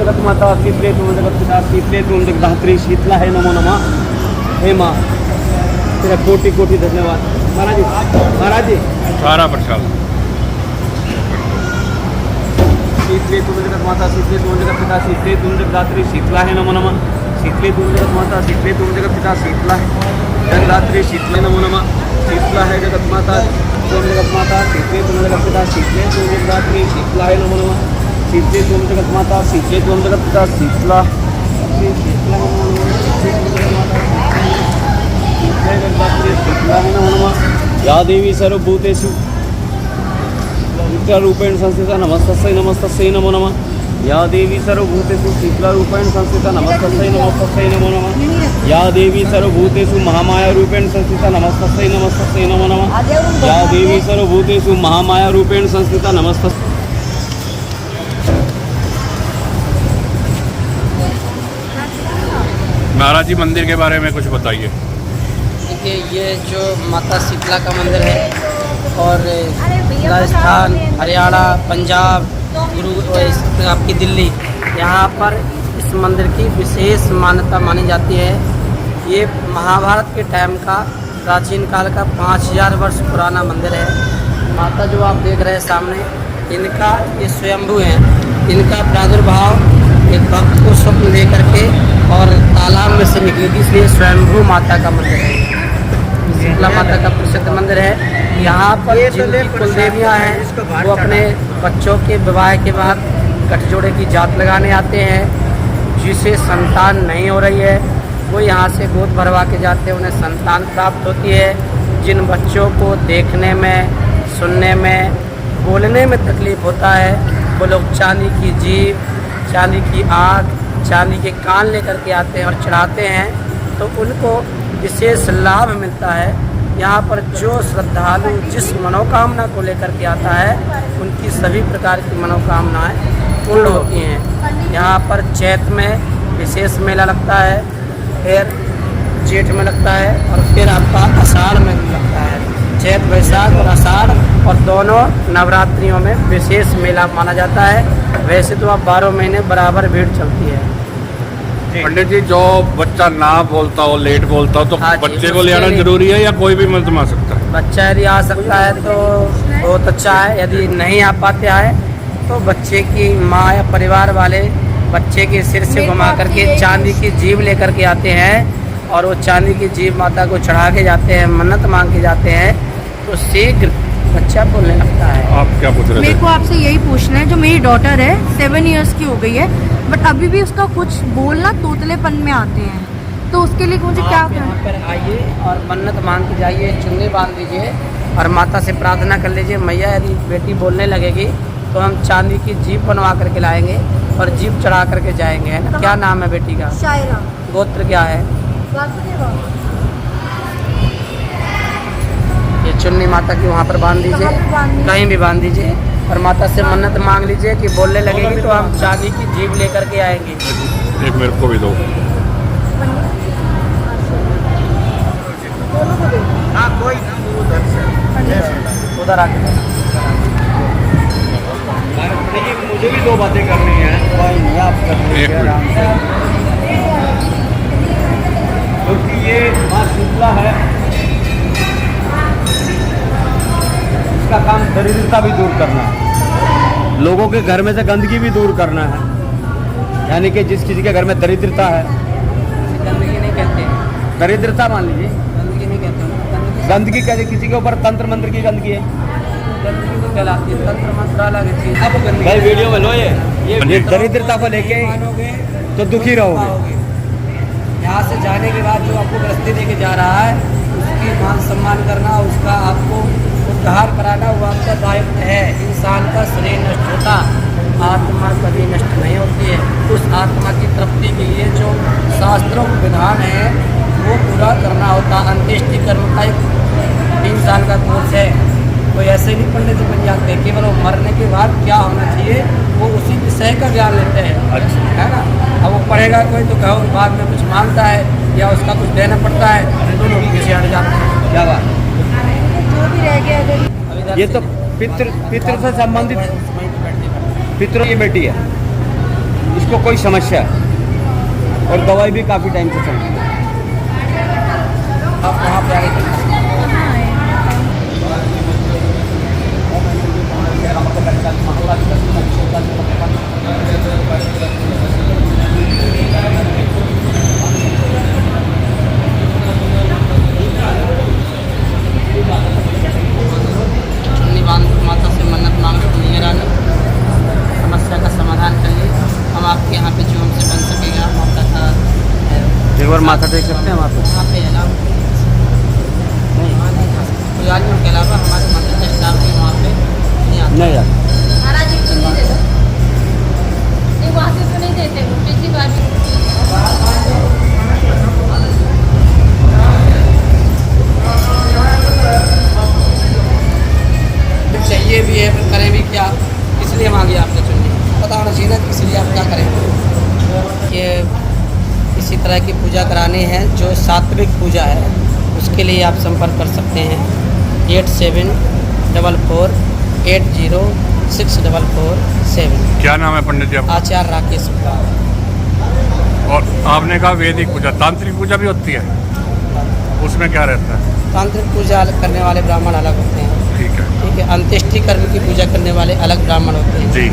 जगन्माता शीतले त्वं जगत्पिता शीतले त्वं जगद्धात्री शीतला है नमो नमः। हे माँ तेरा कोटि कोटि धन्यवाद। महाराज जी, महाराज जी सारा प्रसाद शीतले त्वं जगन्माता शीतले त्वं जगत्पिता शीतले त्वं जगद्धात्री शीतला है नमो नमः। शीतले त्वं जगन्माता शीतले त्वं जगत्पिता शीतला है जगद्धात्री शीतले नमो नमः। शीतला है जगन्माता त्वं जगन्माता शीतले त्वं जगत्पिता शीतले त्वं जगद्धात्री शीतला है नमो नमः। शीतले त्वं जगन्माता शीतले त्वं जगत्पिता शीतला या देवी सर्वभूतेषु शीतलारूपेण संस्थिता नमस्तस्यै नमस्तस्यै नमो नमः। या देवी सर्वभूतेषु शीतलारूपेण संस्थिता नमस्तस्यै नमस्तस्यै नमो नमः। या देवी सर्वभूतेषु महामायारूपेण संस्थिता नमस्तस्यै नमस्तस्यै नमो नमः। या देवी सर्वभूतेषु महामायारूपेण संस्थिता नमस्तस्यै। महाराज जी मंदिर के बारे में कुछ बताइए। देखिए ये जो माता शीतला का मंदिर है और राजस्थान, हरियाणा, पंजाब, आपकी दिल्ली, यहाँ पर इस मंदिर की विशेष मान्यता मानी जाती है। ये महाभारत के टाइम का प्राचीन काल का 5000 वर्ष पुराना मंदिर है। माता जो आप देख रहे हैं सामने, इनका ये स्वयंभू हैं। इनका प्रादुर्भाव एक भक्त को स्वप्न दे करके और तालाब में से निकली थी, इसलिए स्वयंभू माता का मंदिर है। शीतला माता का प्रसिद्ध मंदिर है। यहाँ पर जिनकी कुलदेवियाँ हैं वो अपने बच्चों के विवाह के बाद गठजोड़े की जात लगाने आते हैं। जिसे संतान नहीं हो रही है वो यहाँ से गोद भरवा के जाते हैं, उन्हें संतान प्राप्त होती है। जिन बच्चों को देखने में, सुनने में, बोलने में तकलीफ़ होता है वो लोग चांदी की जीभ, चांदी की आँख, चांदी के कान लेकर के आते हैं और चढ़ाते हैं, तो उनको विशेष लाभ मिलता है। यहाँ पर जो श्रद्धालु जिस मनोकामना को लेकर के आता है उनकी सभी प्रकार की मनोकामनाएं पूर्ण होती हैं। यहाँ पर चैत में विशेष मेला लगता है, फिर जेठ में लगता है और फिर आपका आषाढ़ में लगता है। चैत, वैशाख और आषाढ़ और दोनों नवरात्रियों में विशेष मेला माना जाता है। वैसे तो आप 12 महीने बराबर भीड़ चलती है। पंडित जी जो बच्चा ना बोलता हो, लेट बोलता हो, तो हाँ जी, बच्चे को ले आना जरूरी है या कोई भी मर्द आ सकता है? बच्चा यदि आ सकता है तो बहुत अच्छा है। यदि नहीं आ पाते आए तो बच्चे की माँ या परिवार वाले बच्चे के सिर से घुमा करके चांदी की जीभ लेकर के आते हैं और वो चांदी की जीभ माता को चढ़ा के जाते हैं, मन्नत मांग के जाते हैं, तो शीघ्र बच्चा बोलने लगता है। आप क्या पूछ रहे थे? मेरे को आपसे यही पूछना है, जो मेरी डॉटर है 7 इयर्स की हो गई है बट अभी भी उसका कुछ बोलना तोतलेपन में आते हैं, तो उसके लिए मुझे क्या आप यहाँ पर आइए और मन्नत मांग के जाइए, चुन्नी बांध दीजिए और माता से प्रार्थना कर लीजिए, मैया यदि बेटी बोलने लगेगी तो हम चांदी की जीभ बनवा करके लाएंगे और जीभ चढ़ा करके जाएंगे, है ना? क्या नाम है बेटी का? शायरा। गोत्र क्या है? ये चुन्नी माता की वहाँ पर बांध दीजिए, कहीं भी बांध दीजिए और माता से मन्नत मांग लीजिए कि बोलने लगेगी तो हम चांदी की जीभ लेकर के आएंगे। एक मेरे को भी दो। हाँ कोई ना, उधर आके मुझे भी 2 बातें करनी है। कोई नहीं, आप कर लीजिए आराम से। क्योंकि ये माँ शीतला है, इसका काम दरिद्रता भी दूर करना है, लोगों के घर में से गंदगी भी दूर करना है। यानी कि जिस किसी के घर में दरिद्रता है, गंदगी नहीं कहते, दरिद्रता मान लीजिए, गंदगी नहीं कहते, गंदगी कहते किसी के ऊपर तंत्र मंत्र की गंदगी है, गंदगी तो कहलाती है, तंत्र मंत्र अलग चीज। अब गंदगी भाई वीडियो में लो ये दरिद्रता को लेके मानोगे तो दुखी रहोगे। यहाँ से जाने के बाद जो आपको गृहस्थी देके जा रहा है उसकी मान सम्मान करना, उसका आपको उद्धार कराना वो आपका दायित्व है। इंसान का शरीर नष्ट होता, आत्मा कभी नष्ट नहीं होती है। उस आत्मा की तृप्ति के लिए जो शास्त्रों का विधान है वो पूरा करना होता। अंत्येष्टि कर्म का एक 3 साल का कोर्स है, कोई ऐसे नहीं पंडित जी बन जाते, केवल वो मरने के बाद क्या होना चाहिए वो उसी विषय का ज्ञान लेते हैं, है ना? अब वो पढ़ेगा कोई तो कहो बाद में कुछ मांगता है या उसका कुछ देना पड़ता है, दोनों पीछे हट जाते हैं। क्या बात, जो भी रह गया अगर ये तो पितृ से संबंधित पितरों की बेटी है। इसको कोई समस्या है और दवाई भी काफ़ी टाइम से चल रही है। आप वहाँ पे आगे चुन्नी बांध माता से मन्नत मांग लिए रानी, समस्या का समाधान करिए। हम आपके यहाँ पे जो हमसे बन सकेगा हम आपका साथ एक बार माथा टेक सकते हैं वहाँ पे? वहाँ पे अलाउ पुजारियों के अलावा हमारे मंदिर के स्टाफ भी वहाँ पे नहीं आते। नहीं यार, महाराज एक चुन्नी दे दो, एक वहाँ से तो नहीं देते, पिछली बार भी चाहिए भी है, फिर करें भी क्या, इसलिए मांगी आपने चुन्नी। पता होना चाहिए ना कि इसलिए आप क्या करें। ये इसी तरह की पूजा करानी है जो सात्विक पूजा है, उसके लिए आप संपर्क कर सकते हैं 8744806447। क्या नाम है पंडित जी आपका? आचार्य राकेश गुप्ता। और आपने कहा वैदिक पूजा, तांत्रिक पूजा भी होती है, उसमें क्या रहता है? तांत्रिक पूजा करने वाले ब्राह्मण अलग होते हैं, ठीक है ठीक है। अंत्येष्टि कर्म की पूजा करने वाले अलग ब्राह्मण होते हैं, जी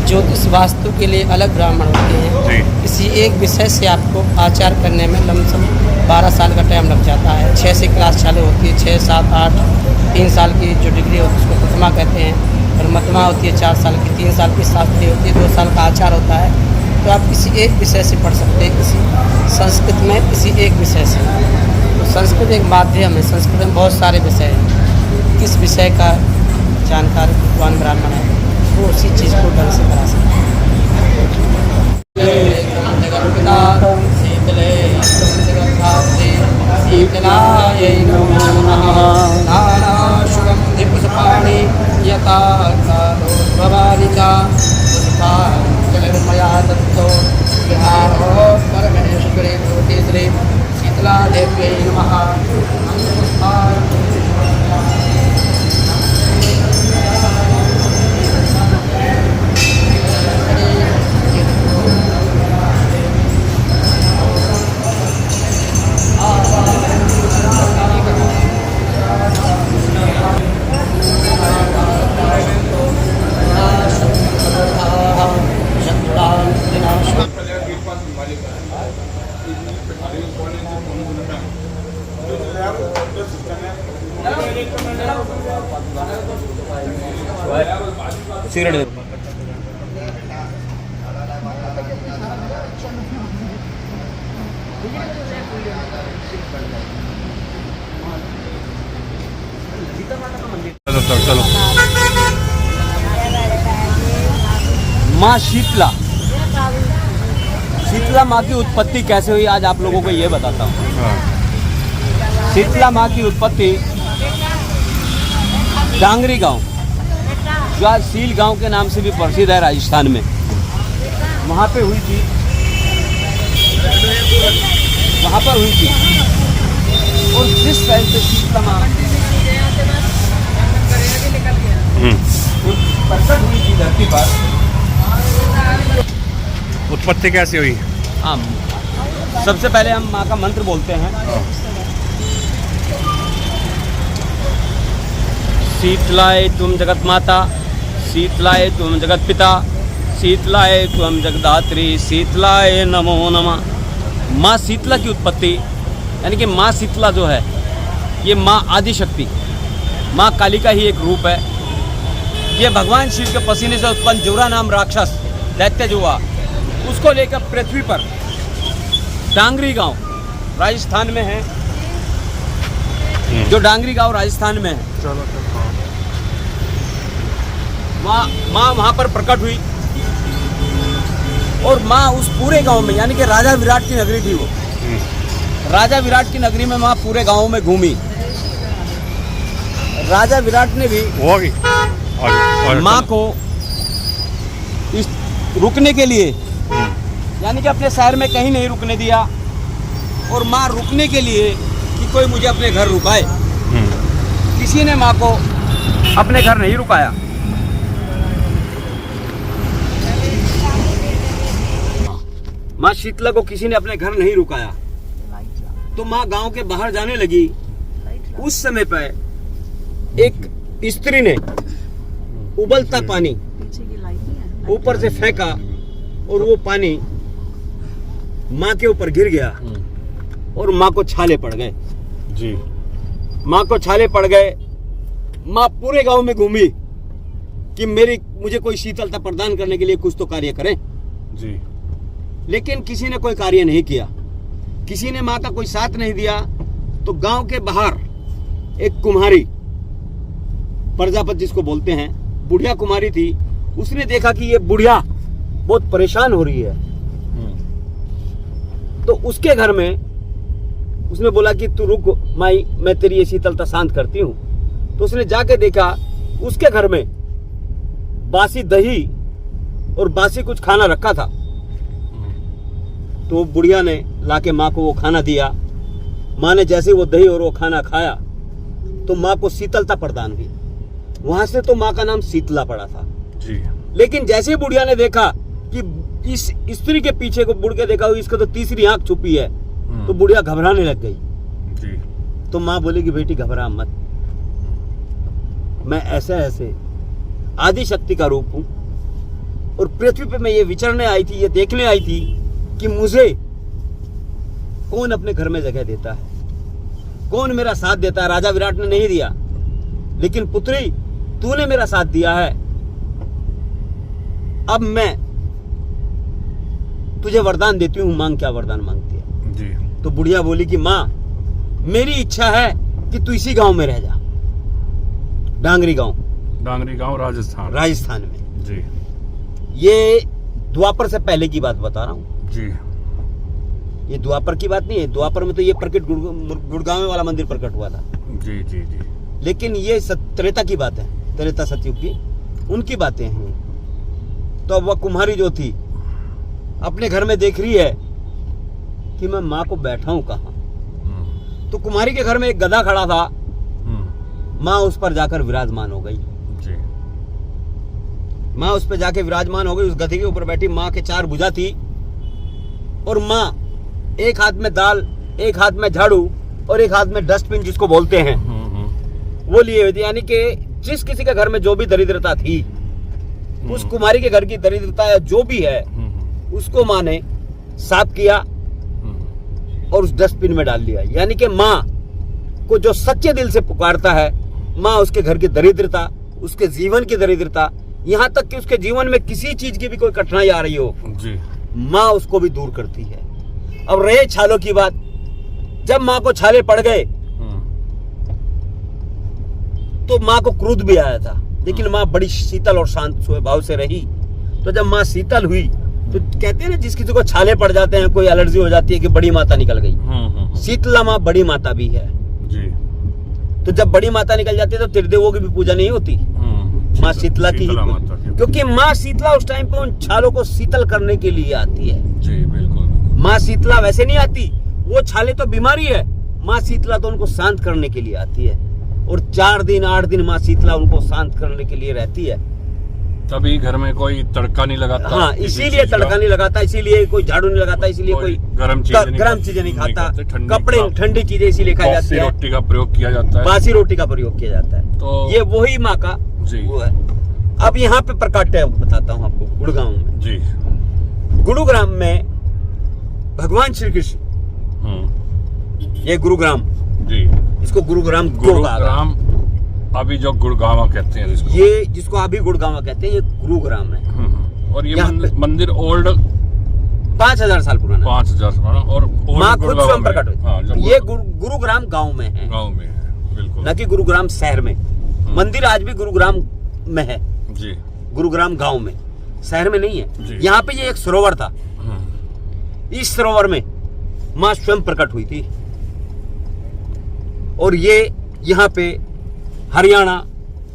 ज्योतिष वास्तु के लिए अलग ब्राह्मण होते हैं। जी। किसी एक विषय से आपको आचार करने में लमसम 12 साल का टाइम लग जाता है। 6 से क्लास चालू होती है, 6, 7, 8, 3 साल की जो डिग्री होती है उसको प्रथमा कहते हैं, और मतमा होती है 4 साल की, 3 साल की शास्त्री होती है, 2 साल का आचार होता है। तो आप किसी एक विषय से पढ़ सकते हैं, किसी संस्कृत में किसी एक विषय से। तो संस्कृत एक माध्यम है, संस्कृत में बहुत सारे विषय हैं। किस विषय का जानकार विद्वान ब्राह्मण है वो उसी चीज़ को ढंग से करा सकते हैं। शीतलायै नमो नमः। नानाशुगन्धि पुष्पाणि यथा भवानि च पुष्पाञ्जलिर्मया दत्तो विहारो परमेश्वरे भूते श्री शीतलादेव्यै नमः। सिगरेट दे। चलो माँ शीतला, शीतला माँ की उत्पत्ति कैसे हुई आज आप लोगों को ये बताता हूँ। हाँ। शीतला माँ की उत्पत्ति डांगरी गांव, जो आज सील गांव के नाम से भी प्रसिद्ध है राजस्थान में, वहाँ पे हुई थी, वहाँ पर हुई थी। और जिस टाइम से शीतला माँ प्रकट हुई थी धरती पर, उत्पत्ति कैसे हुई? हाँ, सबसे पहले हम माँ का मंत्र बोलते हैं। शीतलाय तुम जगत माता, शीतलाय तुम जगत पिता, शीतलाय तुम जगदात्री, शीतलाय नमो नमः। माँ शीतला की उत्पत्ति यानी कि माँ शीतला जो है ये माँ आदिशक्ति, माँ काली का ही एक रूप है। ये भगवान शिव के पसीने से उत्पन्न जुरा नाम राक्षस दैत्य जो हुआ, उसको लेकर पृथ्वी पर डांगरी गांव राजस्थान में है, जो डांगरी गांव राजस्थान में है, माँ वहाँ पर प्रकट हुई। और माँ उस पूरे गांव में, यानी कि राजा विराट की नगरी थी वो, राजा विराट की नगरी में माँ पूरे गांव में घूमी। राजा विराट ने भी माँ को इस रुकने के लिए, यानी कि अपने शहर में कहीं नहीं रुकने दिया, और माँ रुकने के लिए कि कोई मुझे अपने घर रुकाए, किसी ने माँ को अपने घर नहीं रुकाया। माँ शीतला को किसी ने अपने घर नहीं रुकाया, तो माँ गांव के बाहर जाने लगी। उस समय पर एक स्त्री ने उबलता पानी ऊपर से फेंका और वो पानी माँ के ऊपर गिर गया और माँ को छाले पड़ गए। जी। माँ को छाले पड़ गए। माँ पूरे गांव में घूमी कि मुझे कोई शीतलता प्रदान करने के लिए कुछ तो कार्य करें। जी। लेकिन किसी ने कोई कार्य नहीं किया, किसी ने माँ का कोई साथ नहीं दिया। तो गांव के बाहर एक कुम्हारी, प्रजापति जिसको बोलते हैं, बुढ़िया कुमारी थी। उसने देखा कि ये बुढ़िया बहुत परेशान हो रही है, तो उसके घर में उसने बोला कि तू रुक माई, मैं तेरी ये शीतलता शांत करती हूँ। तो उसने जाके देखा उसके घर में बासी दही और बासी कुछ खाना रखा था। तो बुढ़िया ने लाके माँ को वो खाना दिया। माँ ने जैसे वो दही और वो खाना खाया तो माँ को शीतलता प्रदान हुई। वहां से तो माँ का नाम शीतला पड़ा था। जी। लेकिन जैसे बुढ़िया ने देखा कि इस स्त्री के पीछे को मुड़ के देखा, इसको तो तीसरी आंख छुपी है, तो बुढ़िया घबराने लग गई। जी। तो माँ बोली कि बेटी घबरा मत, मैं ऐसे आदि शक्ति का रूप हूं और पृथ्वी पे मैं ये विचरने आई थी, ये देखने आई थी कि मुझे कौन अपने घर में जगह देता है, कौन मेरा साथ देता है। राजा विराट ने नहीं दिया, लेकिन पुत्री तूने मेरा साथ दिया है। अब मैं तुझे वरदान देती हूँ, मांग। क्या वरदान मांगती है? जी। तो बुढ़िया बोली कि माँ मेरी इच्छा है कि तू इसी गांव में रह जा, डांगरी गांव राजस्थान में। जी। ये द्वापर से पहले की बात बता रहा हूँ। जी। ये द्वापर की बात नहीं है। द्वापर में तो ये प्रकट गुड़गांव वाला मंदिर प्रकट हुआ था। जी। जी। जी। लेकिन ये त्रेता की बात है, त्रेता सतयुग की, उनकी बातें हैं। तो अब वह कुम्हारी जो थी अपने घर में देख रही है कि मैं माँ को बैठा हूं कहाँ। तो कुम्हारी के घर में एक गधा खड़ा था, माँ उस पर जाकर विराजमान हो गई। जी। माँ उस पर जाके विराजमान हो गई। उस गधे के ऊपर बैठी माँ के 4 भुजा थी और माँ एक हाथ में दाल, एक हाथ में झाड़ू और एक हाथ में डस्टबिन जिसको बोलते हैं वो लिए हुए थे। यानी कि जिस किसी के घर में जो भी दरिद्रता थी, उस कुमारी के घर की दरिद्रता या जो भी है उसको माँ ने साफ किया और उस डस्टबिन में डाल लिया। यानी कि माँ को जो सच्चे दिल से पुकारता है, माँ उसके घर की दरिद्रता, उसके जीवन की दरिद्रता, यहाँ तक कि उसके जीवन में किसी चीज की भी कोई कठिनाई आ रही हो जी, माँ उसको भी दूर करती है। अब रहे छालों की बात, जब माँ को छाले पड़ गए तो माँ को क्रोध भी आया था, लेकिन माँ बड़ी शीतल और शांत स्वभाव से रही। तो जब माँ शीतल हुई तो कहते हैं ना, जिस किसी को छाले पड़ जाते हैं, कोई एलर्जी हो जाती है कि बड़ी माता निकल गई। शीतला माँ बड़ी माता भी है जी। तो जब बड़ी माता निकल जाती है तो त्रिदेवों की भी पूजा नहीं होती, माँ शीतला की, क्योंकि माँ शीतला उस टाइम पे उन छालों को शीतल करने के लिए आती है। जी बिल्कुल। माँ शीतला वैसे नहीं आती, वो छाले तो बीमारी है, माँ शीतला तो उनको शांत करने के लिए आती है। और 4 दिन 8 दिन माँ शीतला उनको शांत करने के लिए रहती है। तभी घर में कोई तड़का नहीं लगाता। हाँ, इसीलिए तड़का नहीं लगाता, इसीलिए कोई झाड़ू नहीं लगाता, इसीलिए कोई गर्म चीजें नहीं खाता, कपड़े ठंडी चीजें इसीलिए खाई जाती है, रोटी का प्रयोग किया जाता है, बासी रोटी का प्रयोग किया जाता है। तो ये वही माँ का वो है। अब यहाँ पे प्रकाट्य बताता हूँ आपको, गुड़गांव में जी, गुरुग्राम में भगवान श्री कृष्ण, ये गुरुग्राम जी, इसको गुरुग्राम अभी जो गुड़गावा कहते हैं इसको, ये जिसको अभी गुड़गावा कहते हैं, ये गुरुग्राम है। और ये मंदिर ओल्ड 5000 साल पुराना, 5000 पुराना, और माँ खुद स्वयं प्रकट हुई। ये गुरुग्राम गांव में है, बिल्कुल, न कि गुरुग्राम शहर में। मंदिर आज भी गुरुग्राम में है जी, गुरुग्राम गांव में, शहर में नहीं है। यहाँ पे ये एक सरोवर था, इस सरोवर में माँ स्वयं प्रकट हुई थी। और ये यहाँ पे हरियाणा,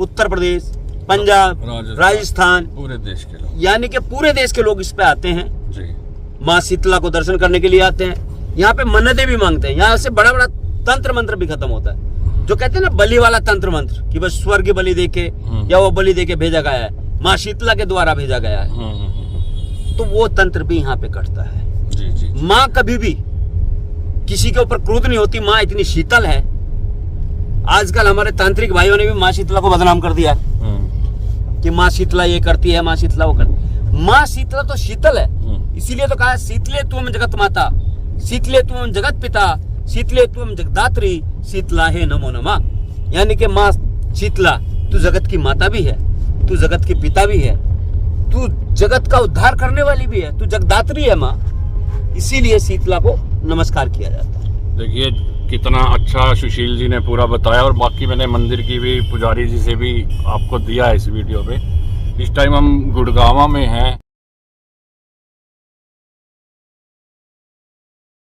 उत्तर प्रदेश, पंजाब, राजस्थान, पूरे देश के लोग, यानी कि पूरे देश के लोग इस पे आते हैं जी, माँ शीतला को दर्शन करने के लिए आते हैं। यहाँ पे मन्नतें भी मांगते हैं। यहाँ से बड़ा बड़ा तंत्र मंत्र भी खत्म होता है, जो कहते हैं ना बलि वाला तंत्र मंत्र, कि बस स्वर्ग की बलि देके या वो बलि देके भेजा गया है, माँ शीतला के द्वारा भेजा गया है, तो वो तंत्र भी यहाँ पे कटता है। माँ कभी भी किसी के ऊपर क्रोध नहीं होती, माँ इतनी शीतल है। आजकल हमारे तांत्रिक भाइयों ने भी माँ शीतला को बदनाम कर दिया कि माँ शीतला ये करती है, माँ शीतला वो करती। माँ शीतला तो शीतल है, इसीलिए तो कहा है शीतले तुम जगत माता, शीतले तुम जगत पिता, शीतले तुम जगदात्री, शीतला है नमो नमः। यानी कि माँ शीतला तू जगत की माता भी है, तू जगत के पिता भी है, तू जगत का उद्धार करने वाली भी है, तू जगदात्री है माँ, इसीलिए शीतला को नमस्कार किया जाता है। देखिए कितना अच्छा सुशील जी ने पूरा बताया, और बाकी मैंने मंदिर की भी पुजारी जी से भी आपको दिया है इस वीडियो पे। इस टाइम हम गुड़गांव में हैं